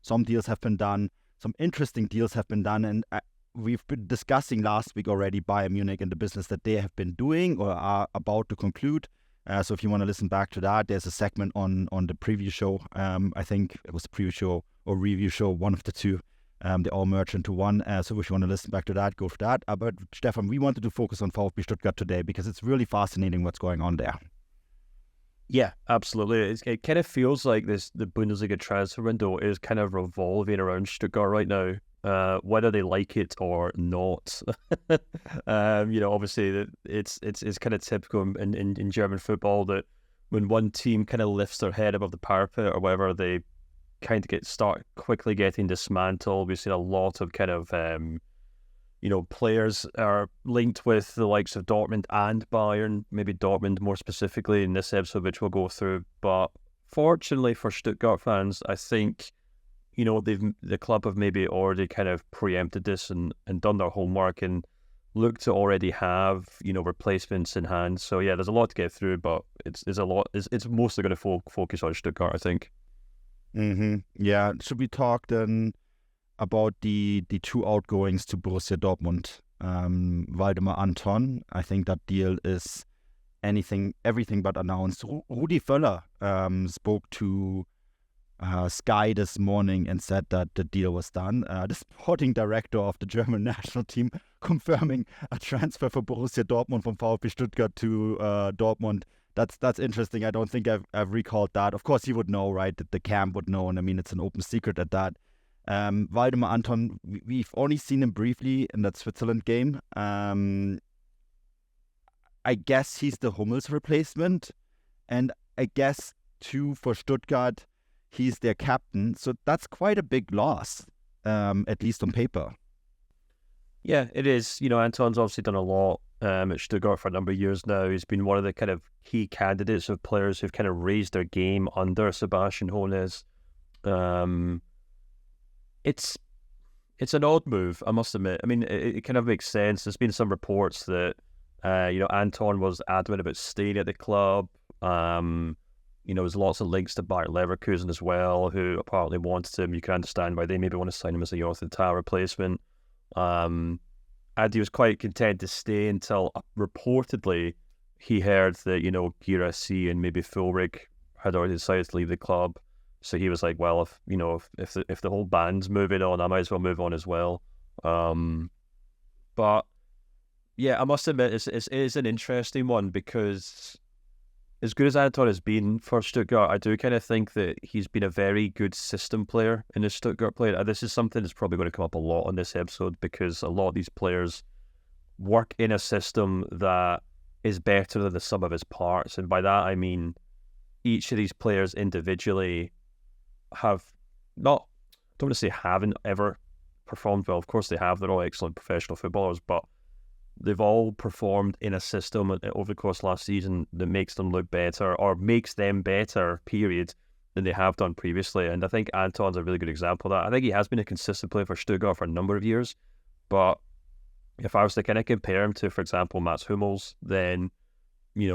some deals have been done, some interesting deals have been done, and we've been discussing last week already Bayern Munich and the business that they have been doing or are about to conclude. So if you want to listen back to that, there's a segment on the preview show. I think it was the preview show or review show, one of the two. They all merge into one. So if you want to listen back to that, go for that. But Stefan, we wanted to focus on VfB Stuttgart today because it's really fascinating what's going on there. Yeah, absolutely. It kind of feels like the Bundesliga transfer window is kind of revolving around Stuttgart right now, whether they like it or not. Obviously it's kind of typical in German football that when one team kind of lifts their head above the parapet or whatever, they kind of start quickly getting dismantled. We've seen a lot of kind of players are linked with the likes of Dortmund and Bayern, maybe Dortmund more specifically in this episode, which we'll go through. But fortunately for Stuttgart fans, I think, the club have maybe already kind of preempted this and done their homework and look to already have, replacements in hand. So yeah, there's a lot to get through, but it's mostly going to focus on Stuttgart, I think. Mm-hmm. Yeah. Should we talk then about the two outgoings to Borussia Dortmund? Waldemar Anton, I think that deal is everything but announced. Rudi Völler spoke to Sky this morning and said that the deal was done. The sporting director of the German national team confirming a transfer for Borussia Dortmund from VfB Stuttgart to Dortmund. That's interesting. I don't think I've recalled that. Of course, he would know, right? That the camp would know, and I mean, it's an open secret at that. Waldemar Anton, we've only seen him briefly in that Switzerland game. I guess he's the Hummels replacement, and I guess too for Stuttgart, he's their captain. So that's quite a big loss, at least on paper. Yeah, it is. Anton's obviously done a lot at Stuttgart for a number of years now. He's been one of the kind of key candidates of players who've kind of raised their game under Sebastian Hoeneß. It's an odd move, I must admit. I mean, it kind of makes sense. There's been some reports that Anton was adamant about staying at the club. There's lots of links to Bayer Leverkusen as well, who apparently wanted him. You can understand why they maybe want to sign him as a Joachim Tah replacement. And he was quite content to stay until reportedly he heard that, Guirassy and maybe Fulrig had already decided to leave the club. So he was like, well, if the whole band's moving on, I might as well move on as well. But yeah, I must admit, it is an interesting one because as good as Anton has been for Stuttgart, I do kind of think that he's been a very good system player in his Stuttgart play. This is something that's probably going to come up a lot on this episode because a lot of these players work in a system that is better than the sum of his parts. And by that, I mean each of these players individually have not, I don't want to say haven't ever performed well. Of course they have. They're all excellent professional footballers, but they've all performed in a system over the course of last season that makes them look better or makes them better, period, than they have done previously. And I think Anton's a really good example of that. I think he has been a consistent player for Stuttgart for a number of years, but if I was to kind of compare him to, for example, Mats Hummels, then, he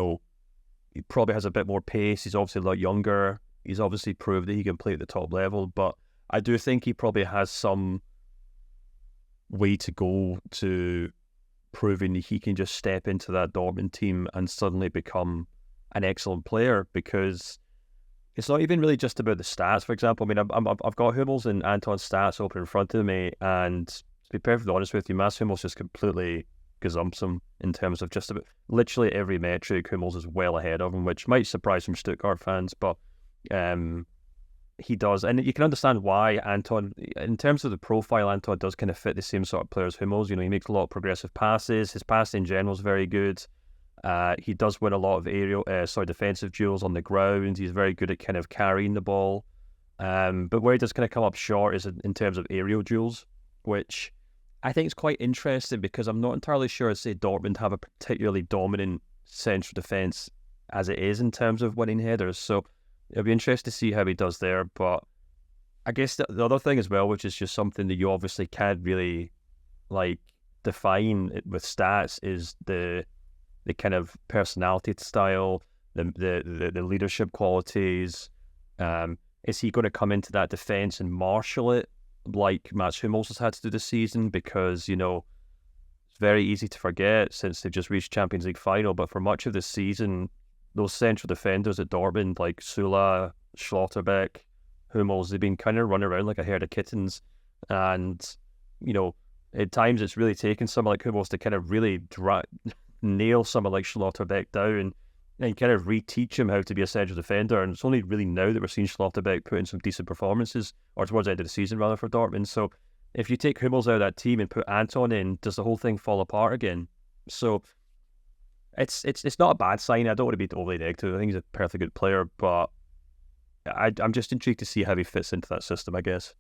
probably has a bit more pace. He's obviously a lot younger. He's obviously proved that he can play at the top level, but I do think he probably has some way to go to proving that he can just step into that Dortmund team and suddenly become an excellent player, because it's not even really just about the stats. For example, I mean, I've got Hummels and Anton's stats open in front of me, and to be perfectly honest with you, Mats Hummels just completely gazumps him in terms of just about literally every metric. Hummels is well ahead of him, which might surprise some Stuttgart fans, but he does, and you can understand why. Anton, in terms of the profile, Anton does kind of fit the same sort of player as Hummels. He makes a lot of progressive passes. His passing in general is very good. He does win a lot of defensive duels on the ground. He's very good at kind of carrying the ball. But where he does kind of come up short is in terms of aerial duels, which I think is quite interesting because I'm not entirely sure, say, Dortmund have a particularly dominant central defence as it is in terms of winning headers. So it'll be interesting to see how he does there. But I guess the other thing as well, which is just something that you obviously can't really define it with stats, is the kind of personality style, the leadership qualities. Is he going to come into that defence and marshal it like Mats Hummels has had to do this season? Because, it's very easy to forget since they've just reached Champions League final, but for much of the season, those central defenders at Dortmund, like Sula, Schlotterbeck, Hummels, they've been kind of running around like a herd of kittens. And, at times it's really taken someone like Hummels to kind of really nail someone like Schlotterbeck down and kind of reteach him how to be a central defender. And it's only really now that we're seeing Schlotterbeck put in some decent performances, or towards the end of the season rather, for Dortmund. So if you take Hummels out of that team and put Anton in, does the whole thing fall apart again? So it's not a bad sign. I don't want to be overly negative. I think he's a perfectly good player, but I'm just intrigued to see how he fits into that system, I guess.